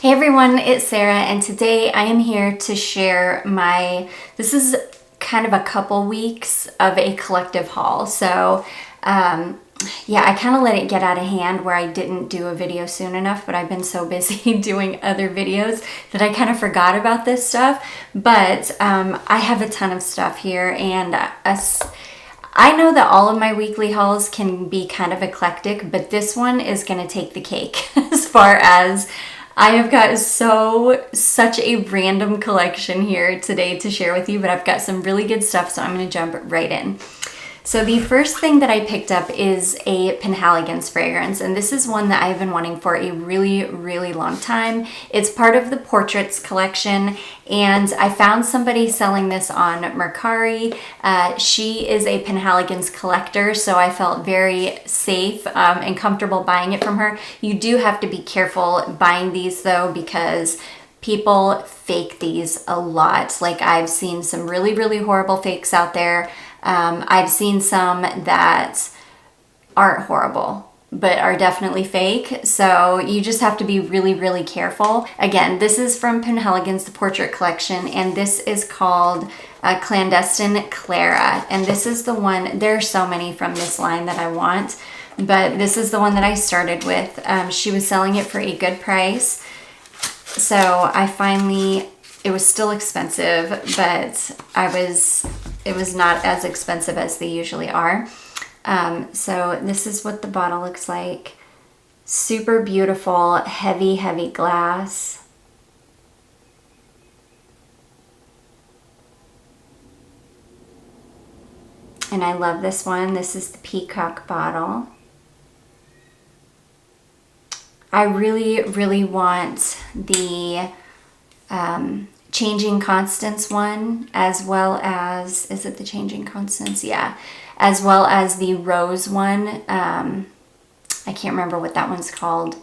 Hey everyone, it's Sarah, and today I am here to share this is kind of a couple weeks of a collective haul. So yeah, I kind of let it get out of hand where I didn't do a video soon enough, but I've been so busy doing other videos that I kind of forgot about this stuff. But I have a ton of stuff here, and I know that all of my weekly hauls can be kind of eclectic, but this one is going to take the cake as far as I have got such a random collection here today to share with you, but I've got some really good stuff, so I'm going to jump right in. So the first thing that I picked up is a Penhaligon's fragrance, and this is one that I've been wanting for a really, really long time. It's part of the Portraits collection, and I found somebody selling this on Mercari. She is a Penhaligon's collector, so I felt very safe and comfortable buying it from her. You do have to be careful buying these though, because people fake these a lot. Like, I've seen some really, really horrible fakes out there. I've seen some that aren't horrible, but are definitely fake. So you just have to be really, really careful. Again, this is from Penhaligon's The Portrait Collection, and this is called Clandestine Clara. And this is the one, there are so many from this line that I want, but this is the one that I started with. She was selling it for a good price. So it was still expensive, but it was not as expensive as they usually are. So this is what the bottle looks like. Super beautiful, heavy, heavy glass. And I love this one. This is the peacock bottle. I really, really want the Changing Constants one, as well as, is it the Changing Constants? Yeah, as well as the Rose one. I can't remember what that one's called.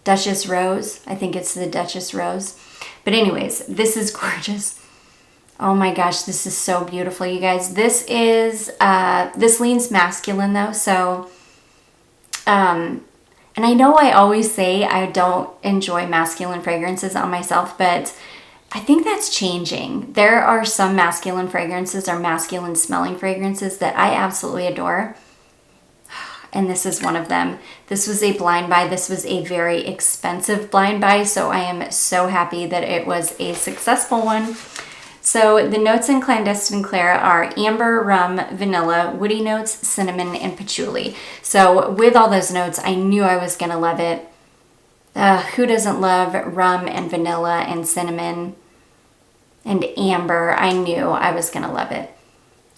Duchess Rose. I think it's the Duchess Rose. But anyways, this is gorgeous. Oh my gosh, this is so beautiful, you guys. This leans masculine though, so, and I know I always say I don't enjoy masculine fragrances on myself, but I think that's changing. There are some masculine fragrances or masculine smelling fragrances that I absolutely adore. And this is one of them. This was a blind buy. This was a very expensive blind buy, so I am so happy that it was a successful one. So the notes in Clandestine Clara are amber, rum, vanilla, woody notes, cinnamon, and patchouli. So with all those notes, I knew I was gonna love it. Who doesn't love rum and vanilla and cinnamon and amber? I knew I was gonna love it.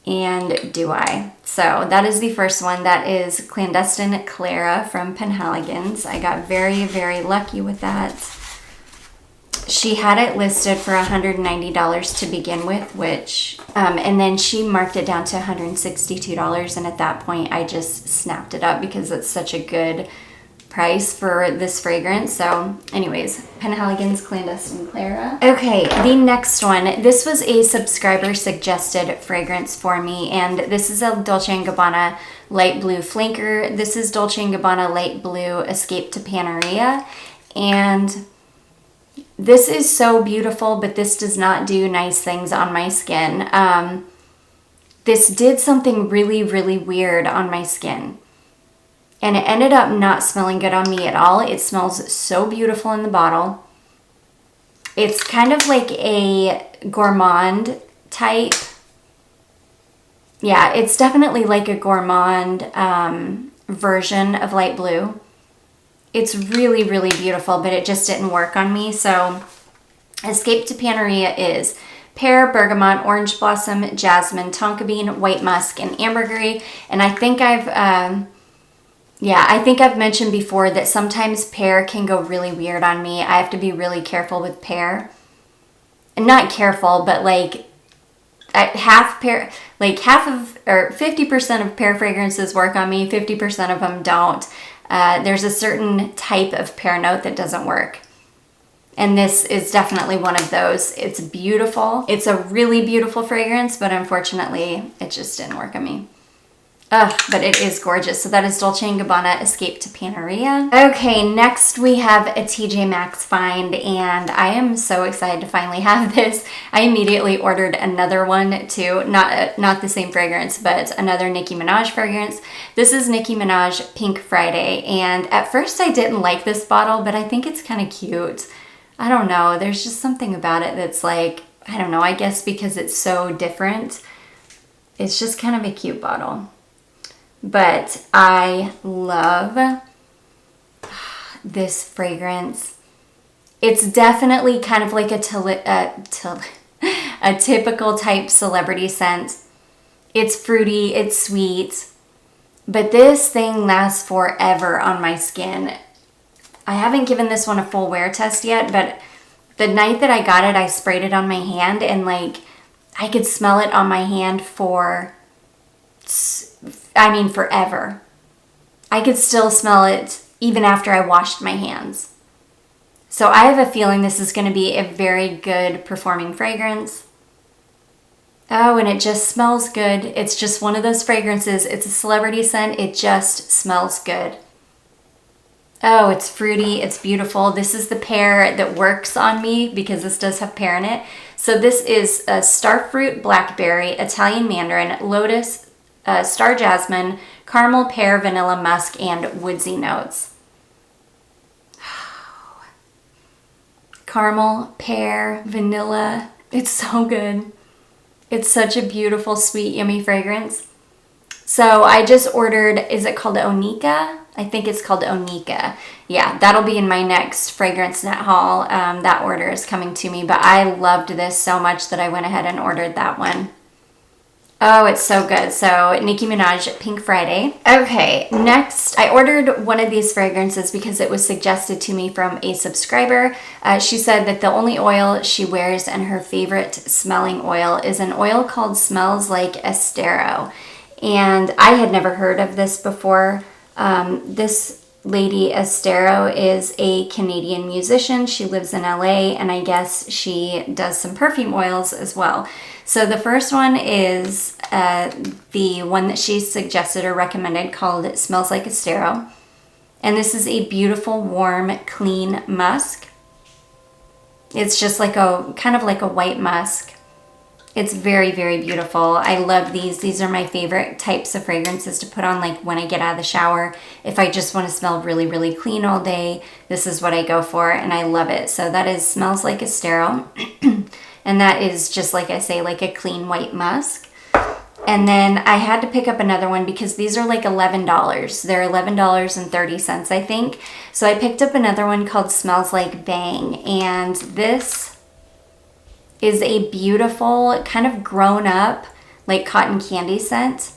And do I? So that is the first one. That is Clandestine Clara from Penhaligon's. I got very, very lucky with that. She had it listed for $190 to begin with, which, and then she marked it down to $162. And at that point, I just snapped it up because it's such a good price for this fragrance. So anyways, Penhaligon's Clandestine Clara. Okay, the next one. This was a subscriber suggested fragrance for me, and this is a Dolce & Gabbana Light Blue Flanker. This is Dolce & Gabbana Light Blue Escape to Panarea, and this is so beautiful, but this does not do nice things on my skin. This did something really, really weird on my skin. And it ended up not smelling good on me at all. It smells so beautiful in the bottle. It's kind of like a gourmand type. Yeah, it's definitely like a gourmand version of light blue. It's really, really beautiful, but it just didn't work on me. So Escape to Panarea is pear, bergamot, orange blossom, jasmine, tonka bean, white musk, and ambergris. And I think I've mentioned before that sometimes pear can go really weird on me. I have to be really careful with pear. And not careful, but like half pear, like 50% of pear fragrances work on me, 50% of them don't. There's a certain type of pear note that doesn't work. And this is definitely one of those. It's beautiful. It's a really beautiful fragrance, but unfortunately, it just didn't work on me. Ugh, but it is gorgeous. So that is Dolce & Gabbana Escape to Panarea. Okay, next we have a TJ Maxx find, and I am so excited to finally have this. I immediately ordered another one too. Not the same fragrance, but another Nicki Minaj fragrance. This is Nicki Minaj Pink Friday, and at first I didn't like this bottle, but I think it's kind of cute. I don't know. There's just something about it that's like, I don't know, I guess because it's so different. It's just kind of a cute bottle. But I love this fragrance. It's definitely kind of like a typical type celebrity scent. It's fruity, it's sweet, but this thing lasts forever on my skin. I haven't given this one a full wear test yet, but the night that I got it, I sprayed it on my hand, and like I could smell it on my hand for, I mean, forever. I could still smell it even after I washed my hands. So I have a feeling this is going to be a very good performing fragrance. Oh, and it just smells good. It's just one of those fragrances. It's a celebrity scent. It just smells good. Oh, it's fruity. It's beautiful. This is the pear that works on me because this does have pear in it. So this is a starfruit, blackberry, Italian mandarin, lotus, star jasmine, caramel, pear, vanilla, musk, and woodsy notes. Caramel, pear, vanilla. It's so good. It's such a beautiful, sweet, yummy fragrance. So I just ordered, is it called Onika? I think it's called Onika. Yeah, that'll be in my next fragrance net haul. That order is coming to me, but I loved this so much that I went ahead and ordered that one. Oh, it's so good. So Nicki Minaj Pink Friday. Okay, next I ordered one of these fragrances because it was suggested to me from a subscriber. She said that the only oil she wears and her favorite smelling oil is an oil called Smells Like Esthero. And I had never heard of this before. This lady Esthero is a Canadian musician. She lives in LA, and I guess she does some perfume oils as well. So the first one is the one that she suggested or recommended called It Smells Like Esthero. And this is a beautiful, warm, clean musk. It's just like a kind of like a white musk. It's very, very beautiful. I love these. These are my favorite types of fragrances to put on like when I get out of the shower. If I just want to smell really, really clean all day, this is what I go for, and I love it. So that is Smells Like Esthero. And that is just like I say, like a clean white musk. And then I had to pick up another one because these are like $11. They're $11.30, I think. So I picked up another one called Smells Like Bang. And this is a beautiful, kind of grown up, like cotton candy scent.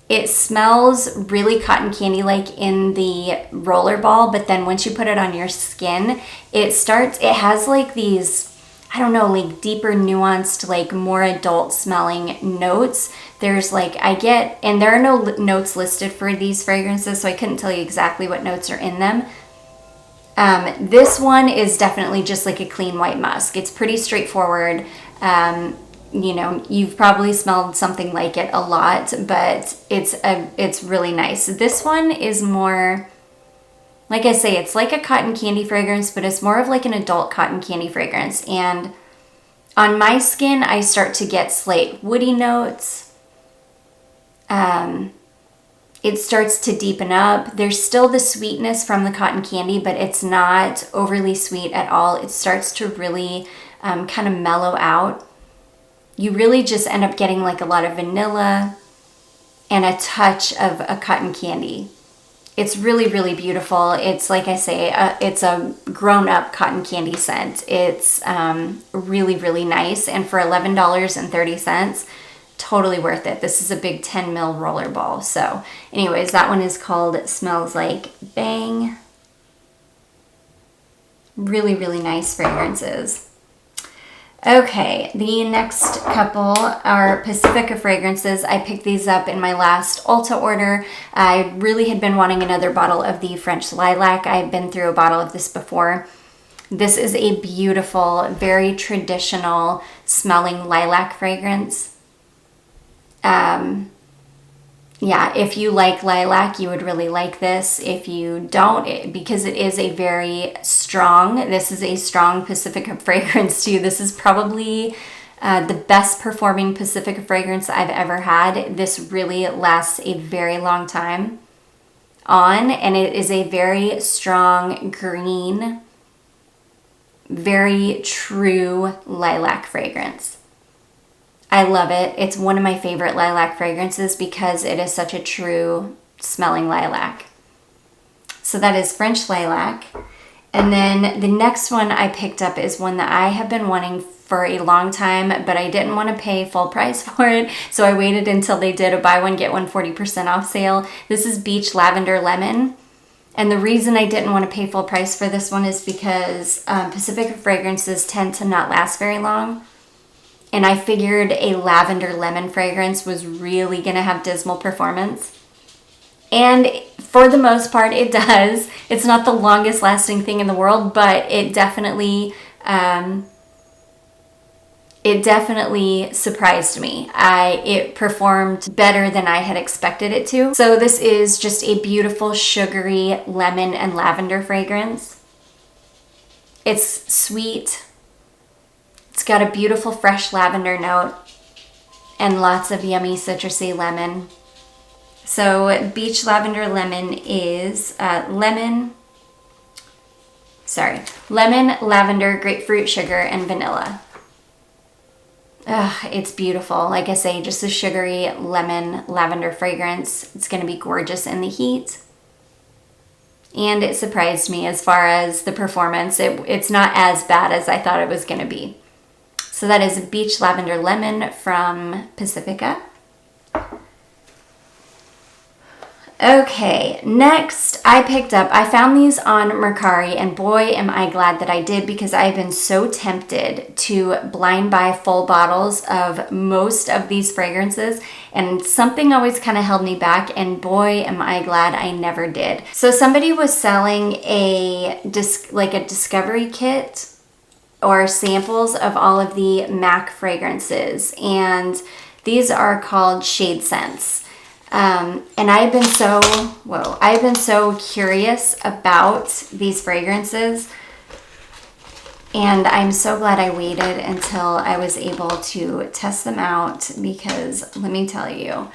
It smells really cotton candy like in the roller ball, but then once you put it on your skin, it has like these, I don't know, like deeper nuanced, like more adult smelling notes. There's like, and there are no notes listed for these fragrances, so I couldn't tell you exactly what notes are in them. This one is definitely just like a clean white musk. It's pretty straightforward. You know, you've probably smelled something like it a lot, but it's really nice. This one is more, like I say, it's like a cotton candy fragrance, but it's more of like an adult cotton candy fragrance. And on my skin, I start to get slight woody notes. It starts to deepen up. There's still the sweetness from the cotton candy, but it's not overly sweet at all. It starts to really kind of mellow out. You really just end up getting like a lot of vanilla and a touch of a cotton candy. It's really, really beautiful. It's like I say, it's a grown-up cotton candy scent. It's really, really nice. And for $11.30, totally worth it. This is a big 10 mil roller ball. So anyways, that one is called Smells Like Bang. Really, really nice fragrances. Okay, the next couple are Pacifica fragrances. I picked these up in my last Ulta order. I really had been wanting another bottle of the French Lilac. I've been through a bottle of this before. This is a beautiful, very traditional smelling lilac fragrance. yeah, if you like lilac, you would really like this. If you don't, because it is a very strong, this is a strong Pacifica fragrance too. This is probably the best performing Pacifica fragrance I've ever had. This really lasts a very long time on, and it is a very strong green, very true lilac fragrance. I love it. It's one of my favorite lilac fragrances because it is such a true smelling lilac. So that is French Lilac. And then the next one I picked up is one that I have been wanting for a long time, but I didn't want to pay full price for it. So I waited until they did a buy one, get one 40% off sale. This is Beach Lavender Lemon. And the reason I didn't want to pay full price for this one is because Pacifica fragrances tend to not last very long. And I figured a lavender lemon fragrance was really going to have dismal performance. And for the most part, it does. It's not the longest lasting thing in the world, but it definitely surprised me. It performed better than I had expected it to. So this is just a beautiful sugary lemon and lavender fragrance. It's sweet. It's got a beautiful fresh lavender note and lots of yummy citrusy lemon. So Beach Lavender Lemon is lemon, lavender, grapefruit, sugar, and vanilla. It's beautiful. Like I say, just a sugary lemon lavender fragrance. It's going to be gorgeous in the heat. And it surprised me as far as the performance. It's not as bad as I thought it was going to be. So that is Beach Lavender Lemon from Pacifica. Okay, next I found these on Mercari, and boy am I glad that I did, because I've been so tempted to blind buy full bottles of most of these fragrances, and something always kind of held me back, and boy am I glad I never did. So somebody was selling a discovery kit or samples of all of the MAC fragrances, and these are called Shade Scents. And I've been so curious about these fragrances, and I'm so glad I waited until I was able to test them out, because let me tell you,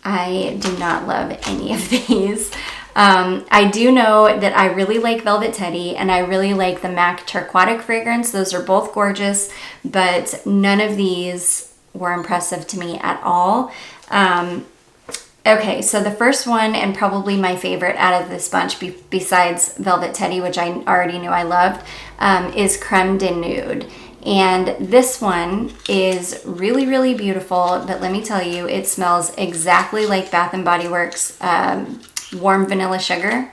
I do not love any of these. I do know that I really like Velvet Teddy, and I really like the MAC Turquoise fragrance. Those are both gorgeous, but none of these were impressive to me at all. Okay, so the first one, and probably my favorite out of this bunch, besides Velvet Teddy, which I already knew I loved, is Creme De Nude. And this one is really, really beautiful, but let me tell you, it smells exactly like Bath & Body Works Warm Vanilla Sugar.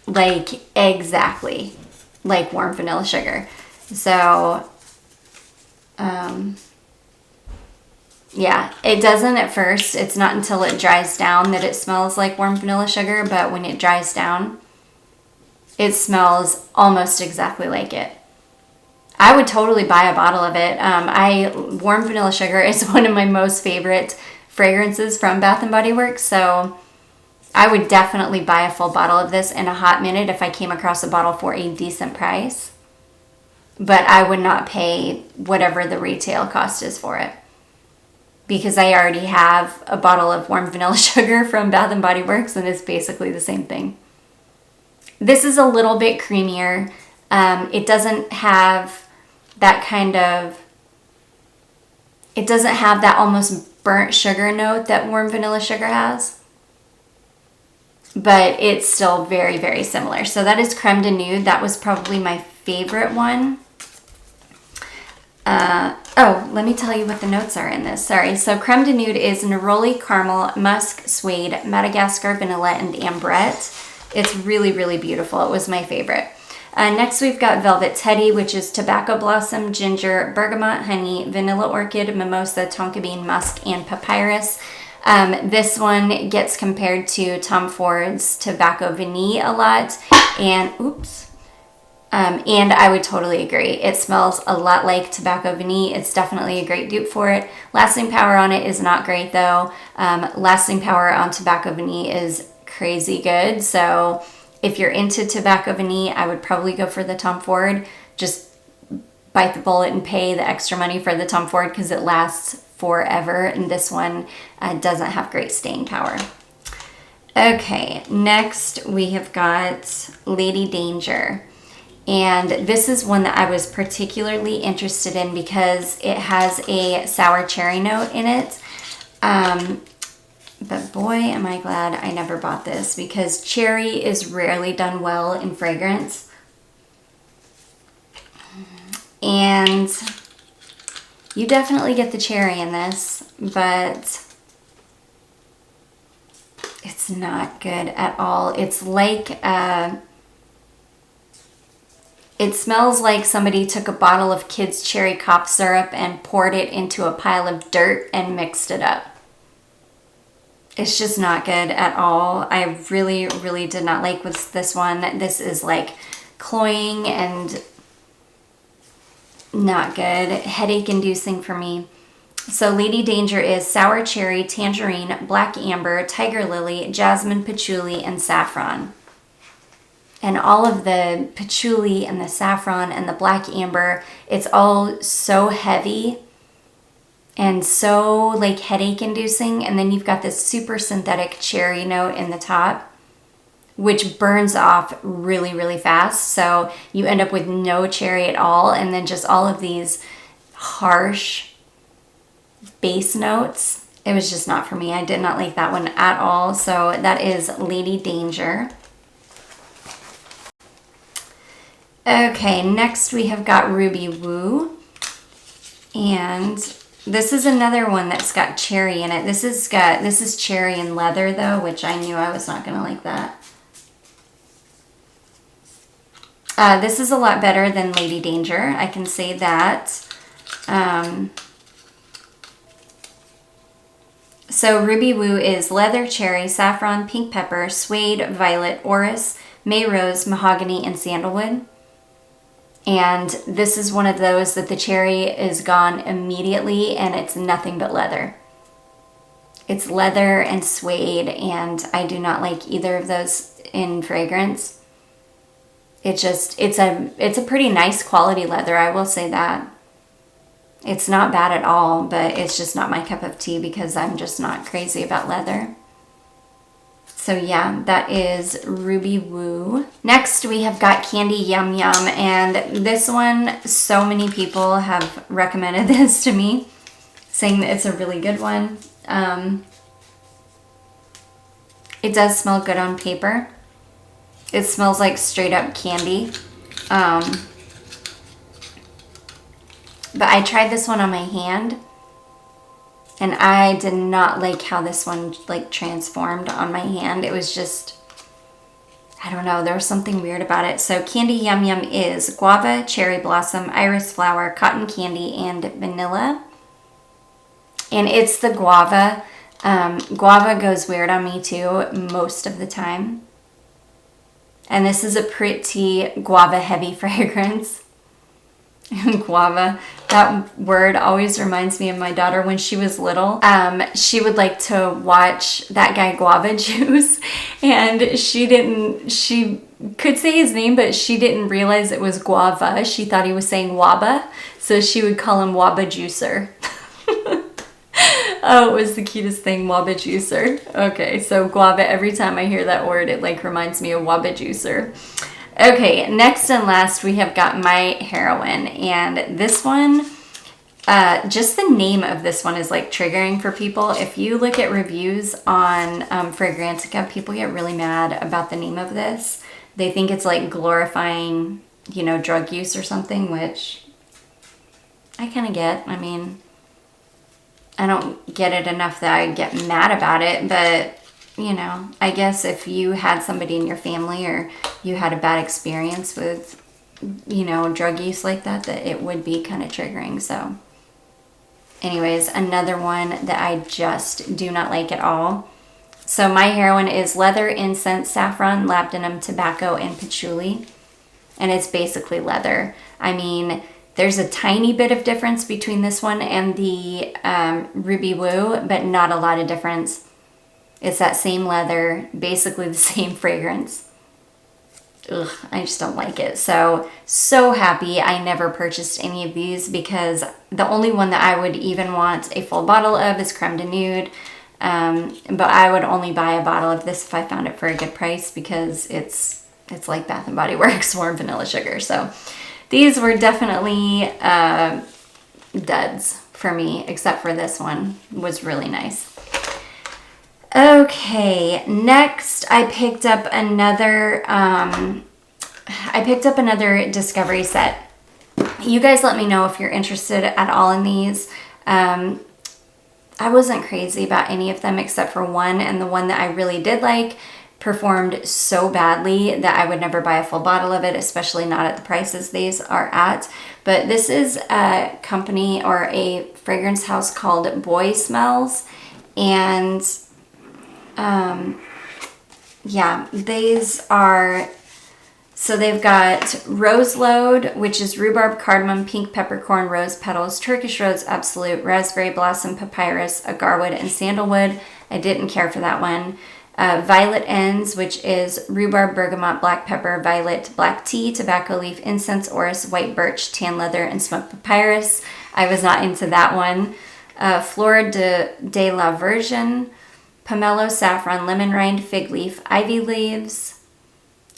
Like, exactly like Warm Vanilla Sugar. So, yeah, it doesn't at first. It's not until it dries down that it smells like Warm Vanilla Sugar, but when it dries down, it smells almost exactly like it. I would totally buy a bottle of it. Warm Vanilla Sugar is one of my most favorite fragrances from Bath & Body Works, so I would definitely buy a full bottle of this in a hot minute if I came across a bottle for a decent price. But I would not pay whatever the retail cost is for it, because I already have a bottle of Warm Vanilla Sugar from Bath & Body Works, and it's basically the same thing. This is a little bit creamier. It doesn't have that almost burnt sugar note that Warm Vanilla Sugar has, but it's still very, very similar. So that is Creme De Nude. That was probably my favorite one. Let me tell you what the notes are in this. Sorry. So Creme De Nude is neroli, caramel, musk, suede, Madagascar, vanilla, and ambrette. It's really, really beautiful. It was my favorite. Next we've got Velvet Teddy, which is tobacco blossom, ginger, bergamot, honey, vanilla orchid, mimosa, tonka bean, musk, and papyrus. This one gets compared to Tom Ford's Tobacco Vanille a lot. And, oops. And I would totally agree. It smells a lot like Tobacco Vanille. It's definitely a great dupe for it. Lasting power on it is not great though. Lasting power on Tobacco Vanille is crazy good. So if you're into Tobacco Vanille, I would probably go for the Tom Ford. Just bite the bullet and pay the extra money for the Tom Ford because it lasts forever. And this one doesn't have great staying power. Okay, next we have got Lady Danger. And this is one that I was particularly interested in because it has a sour cherry note in it. But boy, am I glad I never bought this because cherry is rarely done well in fragrance. And you definitely get the cherry in this, but it's not good at all. It's like... It smells like somebody took a bottle of kids' cherry cough syrup and poured it into a pile of dirt and mixed it up. It's just not good at all. I really, really did not like this one. This is like cloying and not good. Headache inducing for me. So Lady Danger is sour cherry, tangerine, black amber, tiger lily, jasmine, patchouli, and saffron. And all of the patchouli and the saffron and the black amber, it's all so heavy and so like headache inducing. And then you've got this super synthetic cherry note in the top, which burns off really, really fast. So you end up with no cherry at all. And then just all of these harsh base notes. It was just not for me. I did not like that one at all. So that is Lady Danger. Okay, next we have got Ruby Woo, and this is another one that's got cherry in it. This is cherry and leather though, which I knew I was not gonna like that. This is a lot better than Lady Danger, I can say that. So Ruby Woo is leather, cherry, saffron, pink pepper, suede, violet, orris, May rose, mahogany, and sandalwood. And this is one of those that the cherry is gone immediately and it's nothing but leather. It's leather and suede, and I do not like either of those in fragrance. It's a pretty nice quality leather, I will say that. It's not bad at all, but it's just not my cup of tea because I'm just not crazy about leather. So yeah, that is Ruby Woo. Next we have got Candy Yum Yum, and this one, so many people have recommended this to me, saying that it's a really good one. It does smell good on paper. It smells like straight up candy. But I tried this one on my hand, and I did not like how this one like transformed on my hand. It was just, I don't know, there was something weird about it. So Candy Yum Yum is guava, cherry blossom, iris flower, cotton candy, and vanilla. And it's the guava. Guava goes weird on me too most of the time. And this is a pretty guava heavy fragrance. Guava, that word always reminds me of my daughter when she was little. She would like to watch that guy Guava Juice, and she could say his name, but she didn't realize it was guava. She thought he was saying waba, so she would call him Waba Juicer. Oh, it was the cutest thing, Waba Juicer. Okay, so guava, every time I hear that word, it like reminds me of Waba Juicer. Okay, next and last, we have got My Heroine, and this one, just the name of this one is like triggering for people. If you look at reviews on Fragrantica, people get really mad about the name of this. They think it's like glorifying, you know, drug use or something, which I kind of get. I mean, I don't get it enough that I get mad about it, but you know, I guess if you had somebody in your family or you had a bad experience with, you know, drug use like that, that it would be kind of triggering. So anyways, another one that I just do not like at all. So My Heroine is leather, incense, saffron, labdanum, tobacco, and patchouli. and it's basically leather. I mean, there's a tiny bit of difference between this one and the Ruby Woo, but not a lot of difference. It's that same leather, basically the same fragrance. Ugh, I just don't like it. So happy I never purchased any of these, because the only one that I would even want a full bottle of is Creme De Nude. But I would only buy a bottle of this if I found it for a good price, because it's like Bath & Body Works or vanilla sugar. So these were definitely duds for me, except for this one was really nice. Okay, next I picked up another Discovery set. You guys let me know if you're interested at all in these. I wasn't crazy about any of them except for one, and the one that I really did like performed so badly that I would never buy a full bottle of it, especially not at the prices these are at. But this is a company or a fragrance house called Boy Smells, and yeah, these are, so they've got Rose Load, which is rhubarb, cardamom, pink peppercorn, rose petals, Turkish rose absolute, raspberry blossom, papyrus, agarwood, and sandalwood. I didn't care for that one. Violet Ends, which is rhubarb, bergamot, black pepper, violet, black tea, tobacco leaf, incense, orris, white birch, tan leather, and smoked papyrus. I was not into that one. Fleur de la Virgin, pomelo, saffron, lemon rind, fig leaf, ivy leaves,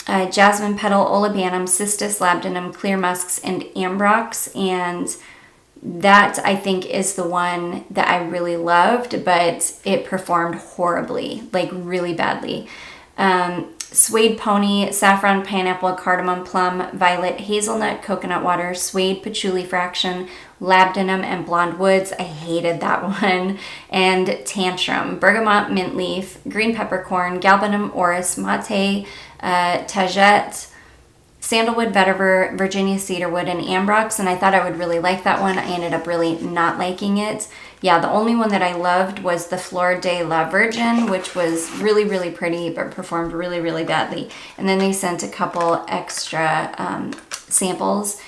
jasmine petal, olibanum, cistus, labdanum, clear musks, and ambrox. And that, I think, is the one that I really loved, but it performed horribly, like really badly. Suede Pony, saffron, pineapple, cardamom, plum, violet, hazelnut, coconut water, suede, patchouli fraction, labdanum, and blonde woods. I hated that one. And Tantrum, bergamot, mint leaf, green peppercorn, galbanum, orris, mate, tajette, sandalwood, vetiver, Virginia cedarwood, and ambrox. And I thought I would really like that one. I ended up really not liking it. Yeah, the only one that I loved was the Fleur de la Virgin, which was really, really pretty, but performed really, really badly. And then they sent a couple extra samples.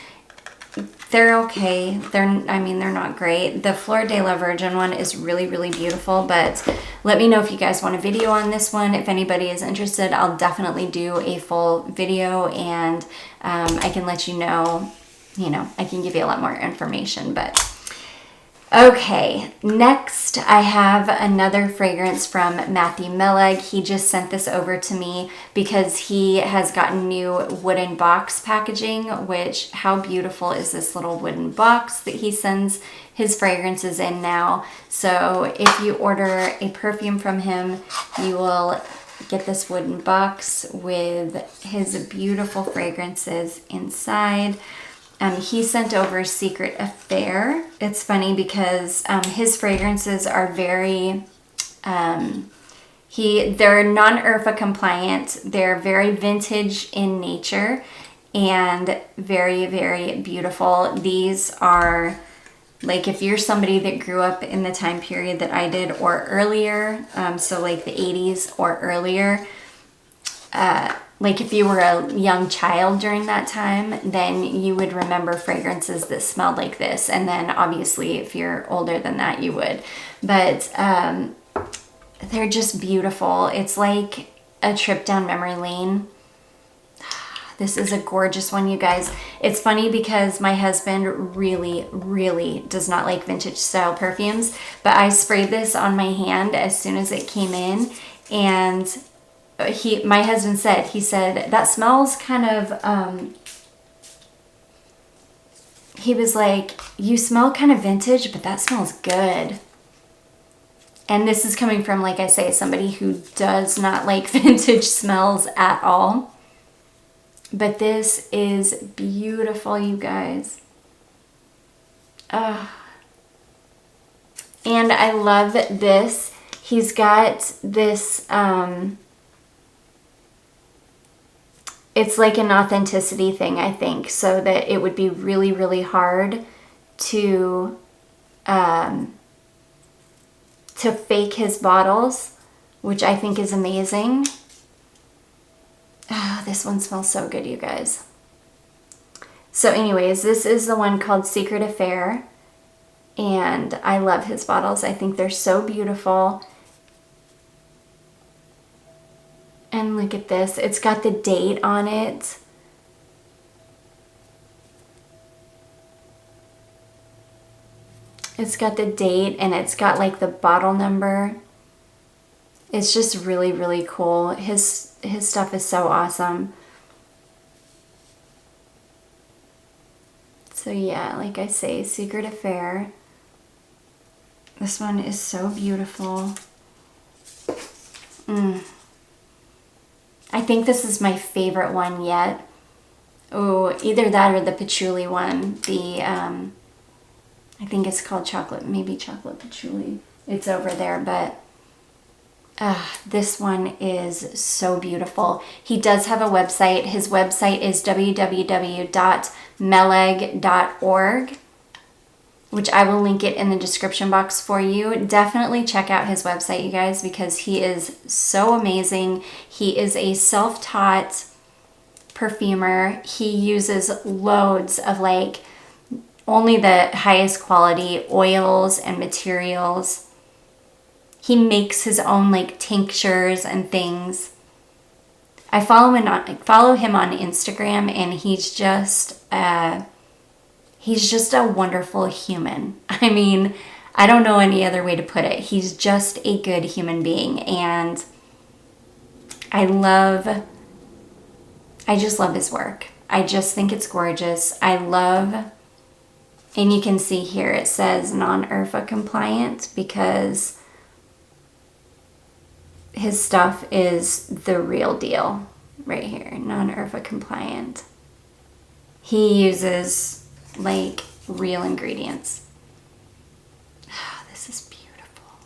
They're okay. They're not great. The Fleur de la Virgin one is really, really beautiful, but let me know if you guys want a video on this one. If anybody is interested, I'll definitely do a full video, and I can let you know, I can give you a lot more information, but okay, next I have another fragrance from Matthew Meleg. He just sent this over to me because he has gotten new wooden box packaging, which, how beautiful is this little wooden box that he sends his fragrances in now. So if you order a perfume from him, you will get this wooden box with his beautiful fragrances inside. He sent over Secret Affair. It's funny because his fragrances are very, they're non-IRFA compliant. They're very vintage in nature and very, very beautiful. These are, like, if you're somebody that grew up in the time period that I did or earlier, so like the 80s or earlier, like if you were a young child during that time, then you would remember fragrances that smelled like this. And then obviously if you're older than that, you would. But they're just beautiful. It's like a trip down memory lane. This is a gorgeous one, you guys. It's funny because my husband really, really does not like vintage style perfumes, but I sprayed this on my hand as soon as it came in, and my husband said, that smells kind of, he was like, you smell kind of vintage, but that smells good. And this is coming from, like I say, somebody who does not like vintage smells at all. But this is beautiful, you guys. And I love this. He's got this, it's like an authenticity thing, I think, so that it would be really, really hard to fake his bottles, which I think is amazing. Oh, this one smells so good, you guys. So anyways, this is the one called Secret Affair. And I love his bottles. I think they're so beautiful. And look at this. It's got the date on it. It's got the date and it's got like the bottle number. It's just really, really cool. His stuff is so awesome. So yeah, like I say, Secret Affair. This one is so beautiful. I think this is my favorite one yet. Oh, either that or the patchouli one. The, I think it's called chocolate, maybe chocolate patchouli. It's over there, but this one is so beautiful. He does have a website. His website is www.meleg.org, which I will link it in the description box for you. Definitely check out his website, you guys, because he is so amazing. He is a self-taught perfumer. He uses loads of like only the highest quality oils and materials. He makes his own like tinctures and things. I follow him on Instagram, and he's just a wonderful human. I mean, I don't know any other way to put it. He's just a good human being, and I just love his work. I just think it's gorgeous. And you can see here it says non-IRFA compliant because his stuff is the real deal right here, non-IRFA compliant. He uses like real ingredients. Oh, this is beautiful.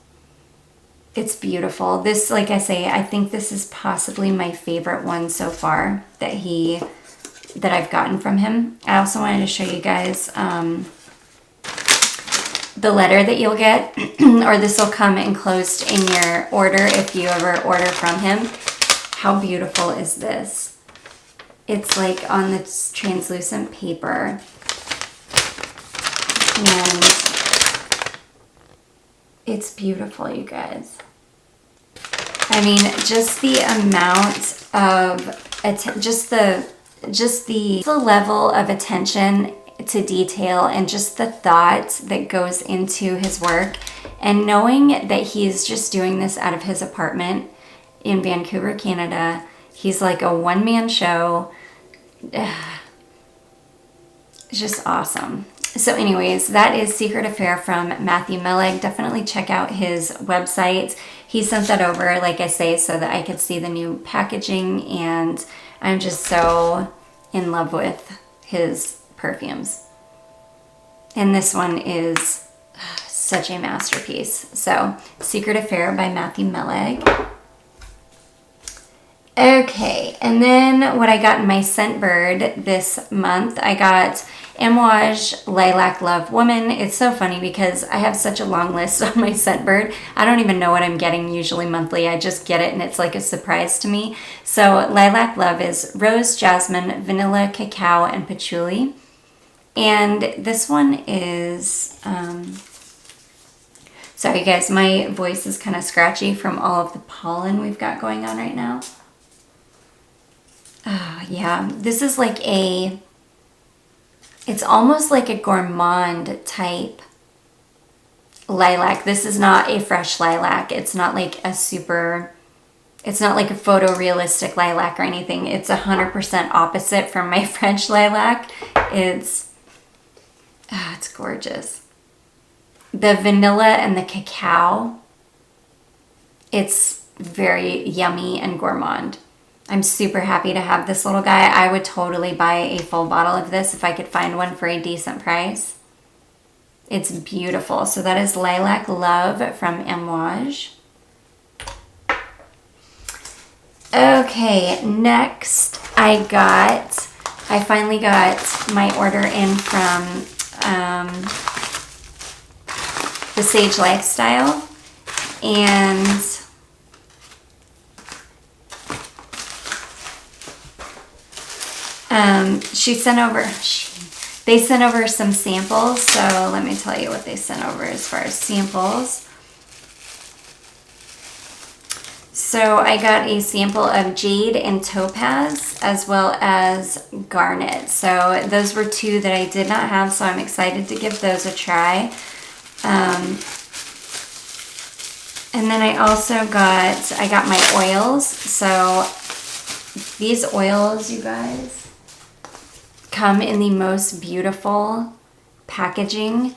It's beautiful. This, like I say, I think this is possibly my favorite one so far that I've gotten from him. I also wanted to show you guys the letter that you'll get, or this will come enclosed in your order if you ever order from him. How beautiful is this? It's like on this translucent paper. And it's beautiful, you guys. I mean, just the amount of, just the level of attention to detail and just the thought that goes into his work, and knowing that he's just doing this out of his apartment in Vancouver, Canada. He's like a one-man show. It's just awesome. So anyways, that is Secret Affair from Matthew Meleg. Definitely check out his website. He sent that over, like I say, so that I could see the new packaging, and I'm just so in love with his perfumes. And this one is such a masterpiece. So, Secret Affair by Matthew Meleg. Okay, and then what I got in my Scentbird this month, I got Amouage Lilac Love Woman. It's so funny because I have such a long list on my Scentbird. I don't even know what I'm getting usually monthly. I just get it and it's like a surprise to me. So Lilac Love is rose, jasmine, vanilla, cacao, and patchouli. And this one is, sorry guys, my voice is kind of scratchy from all of the pollen we've got going on right now. Oh, yeah, this is like it's almost like a gourmand type lilac. This is not a fresh lilac. It's not like it's not like a photorealistic lilac or anything. It's 100% opposite from my French lilac. It's gorgeous. The vanilla and the cacao, it's very yummy and gourmand. I'm super happy to have this little guy. I would totally buy a full bottle of this if I could find one for a decent price. It's beautiful. So that is Lilac Love from Amouage. Okay, next I finally got my order in from the Sage Lifestyle, and she sent over, she They sent over some samples, so let me tell you what they sent over as far as samples. So I got a sample of Jade and Topaz as well as Garnet. So those were two that I did not have, so I'm excited to give those a try. And then I also got my oils. So these oils, you guys, come in the most beautiful packaging.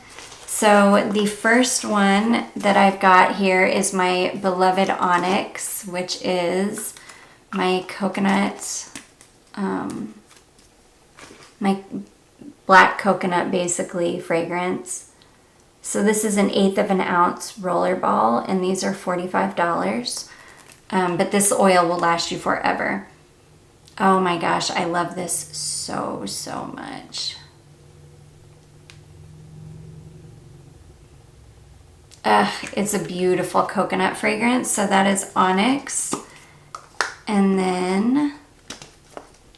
So the first one that I've got here is my beloved Onyx, which is my coconut, my black coconut basically fragrance. So this is 1/8 of an ounce roller ball, and these are $45. But this oil will last you forever. Oh my gosh, I love this so, so much. It's a beautiful coconut fragrance. So that is Onyx. And then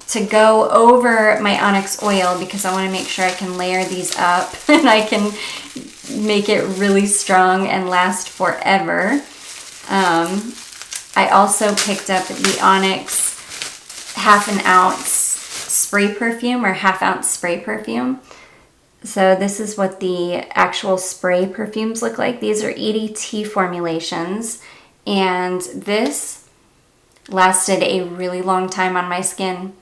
to go over my Onyx oil, because I want to make sure I can layer these up and I can make it really strong and last forever. I also picked up the Onyx 1/2 ounce spray perfume, or 1/2 ounce spray perfume. So this is what the actual spray perfumes look like. These are EDT formulations, and this lasted a really long time on my skin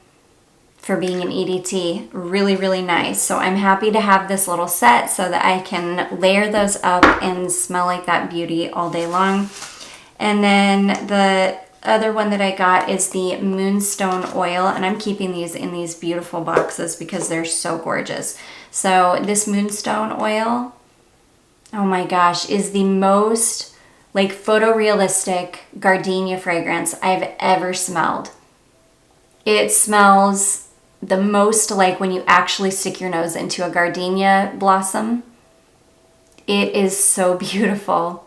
for being an EDT. Really, really nice. So I'm happy to have this little set so that I can layer those up and smell like that beauty all day long. And then the other one that I got is the Moonstone Oil, and I'm keeping these in these beautiful boxes because they're so gorgeous. So this Moonstone Oil, oh my gosh, is the most like photorealistic gardenia fragrance I've ever smelled. It smells the most like when you actually stick your nose into a gardenia blossom. It is so beautiful.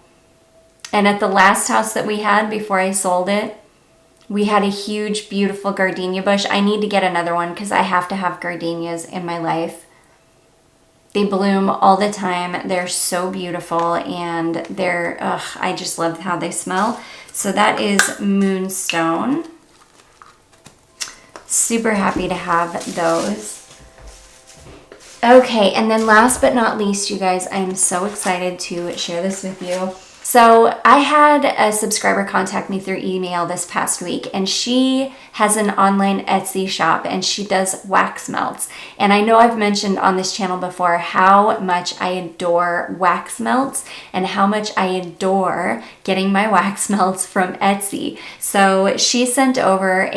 And at the last house that we had before I sold it, we had a huge, beautiful gardenia bush. I need to get another one because I have to have gardenias in my life. They bloom all the time. They're so beautiful, and they're, I just love how they smell. So that is Moonstone. Super happy to have those. Okay, and then last but not least, you guys, I'm so excited to share this with you. So I had a subscriber contact me through email this past week, and she has an online Etsy shop, and she does wax melts. And I know I've mentioned on this channel before how much I adore wax melts and how much I adore getting my wax melts from Etsy. So she sent over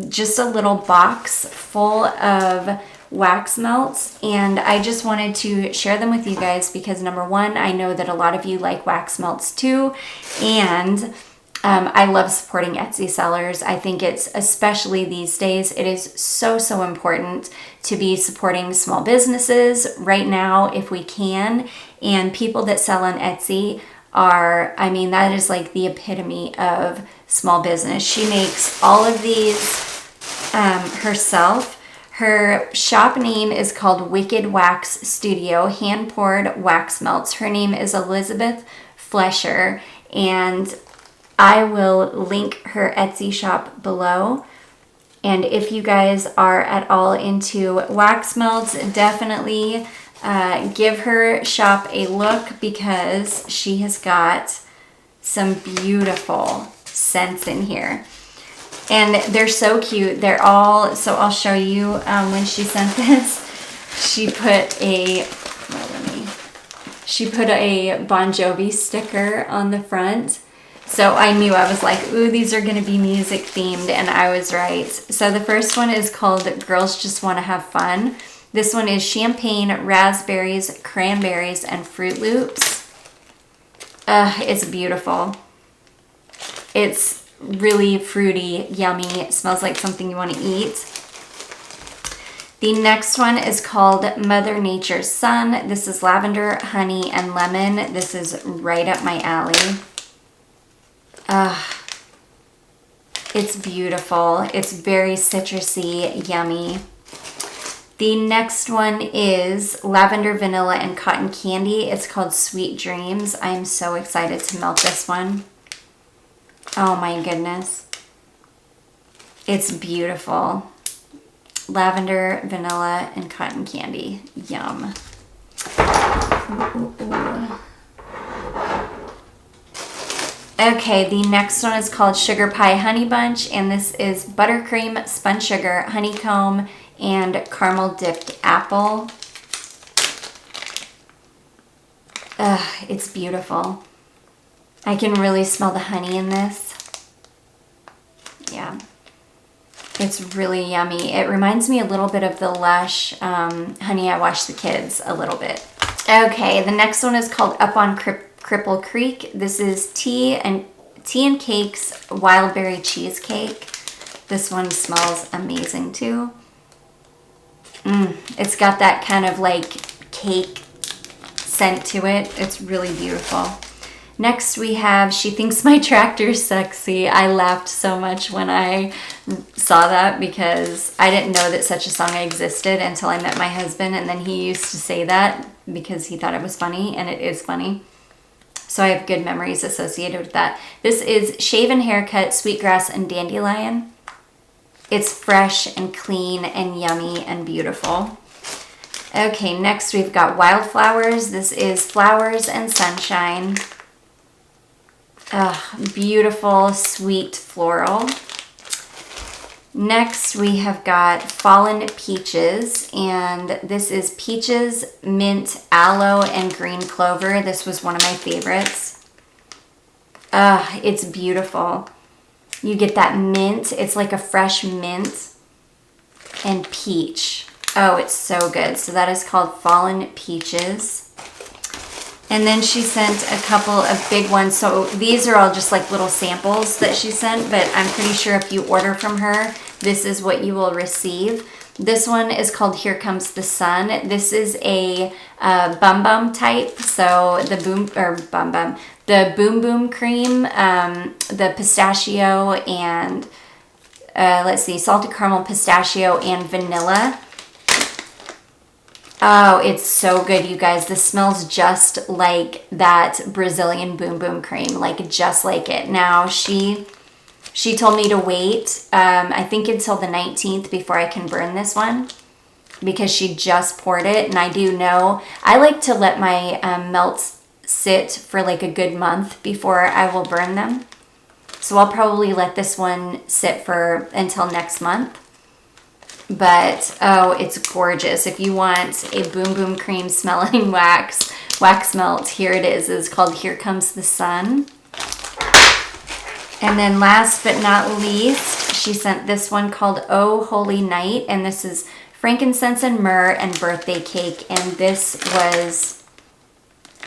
just a little box full of wax melts, and I just wanted to share them with you guys because number one, I know that a lot of you like wax melts too, and I love supporting Etsy sellers. I think it's, especially these days, it is so, so important to be supporting small businesses right now if we can, and people that sell on Etsy are, I mean, that is like the epitome of small business. She makes all of these herself. Her shop name is called Wicked Wax Studio, hand-poured wax melts. Her name is Elizabeth Flesher, and I will link her Etsy shop below. And if you guys are at all into wax melts, definitely give her shop a look because she has got some beautiful scents in here. And they're so cute. They're all, so I'll show you when she sent this. She put a Bon Jovi sticker on the front. So I knew, I was like, ooh, these are gonna be music themed, and I was right. So the first one is called Girls Just Wanna Have Fun. This one is champagne, raspberries, cranberries, and Fruit Loops. It's beautiful. It's really fruity, yummy. It smells like something you want to eat. The next one is called Mother Nature's Sun. This is lavender, honey, and lemon. This is right up my alley. It's beautiful. It's very citrusy, yummy. The next one is Lavender, Vanilla, and Cotton Candy. It's called Sweet Dreams. I am so excited to melt this one. Oh my goodness. It's beautiful. Lavender, vanilla, and cotton candy. Yum. Ooh, ooh, ooh. Okay, the next one is called Sugar Pie Honey Bunch, and this is buttercream, spun sugar, honeycomb, and caramel dipped apple. Ugh, it's beautiful. I can really smell the honey in this. Yeah. It's really yummy. It reminds me a little bit of the Lush Honey I Wash the Kids a little bit. Okay, the next one is called Up on Cripple Creek. This is Tea and Cakes Wild Berry Cheesecake. This one smells amazing too. It's got that kind of like cake scent to it. It's really beautiful. Next we have She Thinks My Tractor's Sexy. I laughed so much when I saw that because I didn't know that such a song existed until I met my husband, and then he used to say that because he thought it was funny, and it is funny. So I have good memories associated with that. This is Shaven Haircut, Sweetgrass, and Dandelion. It's fresh and clean and yummy and beautiful. Okay, next we've got Wildflowers. This is Flowers and Sunshine. Beautiful, sweet floral. Next we have got Fallen Peaches, and this is Peaches, Mint, Aloe, and Green Clover. This was one of my favorites. It's beautiful. You get that mint. It's like a fresh mint and peach. Oh, it's so good. So that is called Fallen Peaches. And then she sent a couple of big ones. So these are all just like little samples that she sent, but I'm pretty sure if you order from her, this is what you will receive. This one is called Here Comes the Sun. This is a Bum Bum type. So the Boom Boom Cream, the pistachio, and let's see, salted caramel, pistachio, and vanilla. Oh, it's so good, you guys. This smells just like that Brazilian Boom Boom Cream, like just like it. Now, she told me to wait, I think until the 19th before I can burn this one because she just poured it. And I do know, I like to let my melts sit for like a good month before I will burn them. So I'll probably let this one sit for until next month. But, oh, it's gorgeous. If you want a Boom Boom Cream smelling wax melt, here it is. It's called Here Comes the Sun. And then last but not least, she sent this one called Oh Holy Night. And this is frankincense and myrrh and birthday cake. And this was,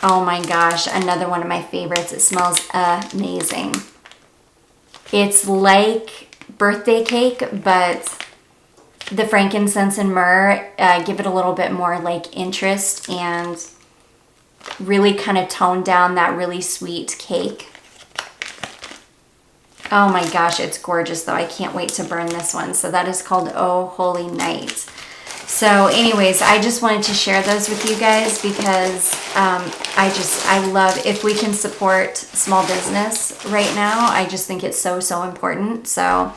oh my gosh, another one of my favorites. It smells amazing. It's like birthday cake, but the frankincense and myrrh give it a little bit more like interest and really kind of tone down that really sweet cake. Oh my gosh, it's gorgeous though. I can't wait to burn this one. So that is called Oh Holy Night. So anyways, I just wanted to share those with you guys because I love, if we can support small business right now, I just think it's so, so important. So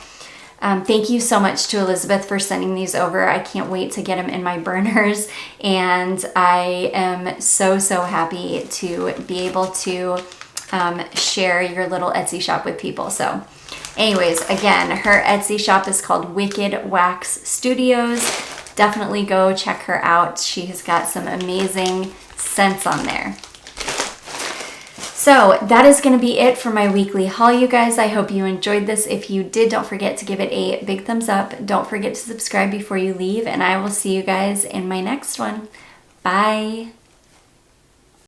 thank you so much to Elizabeth for sending these over. I can't wait to get them in my burners, and I am so, so happy to be able to share your little Etsy shop with people. So anyways, again, her Etsy shop is called Wicked Wax Studios. Definitely go check her out. She has got some amazing scents on there. So that is going to be it for my weekly haul, you guys. I hope you enjoyed this. If you did, don't forget to give it a big thumbs up. Don't forget to subscribe before you leave, and I will see you guys in my next one. Bye.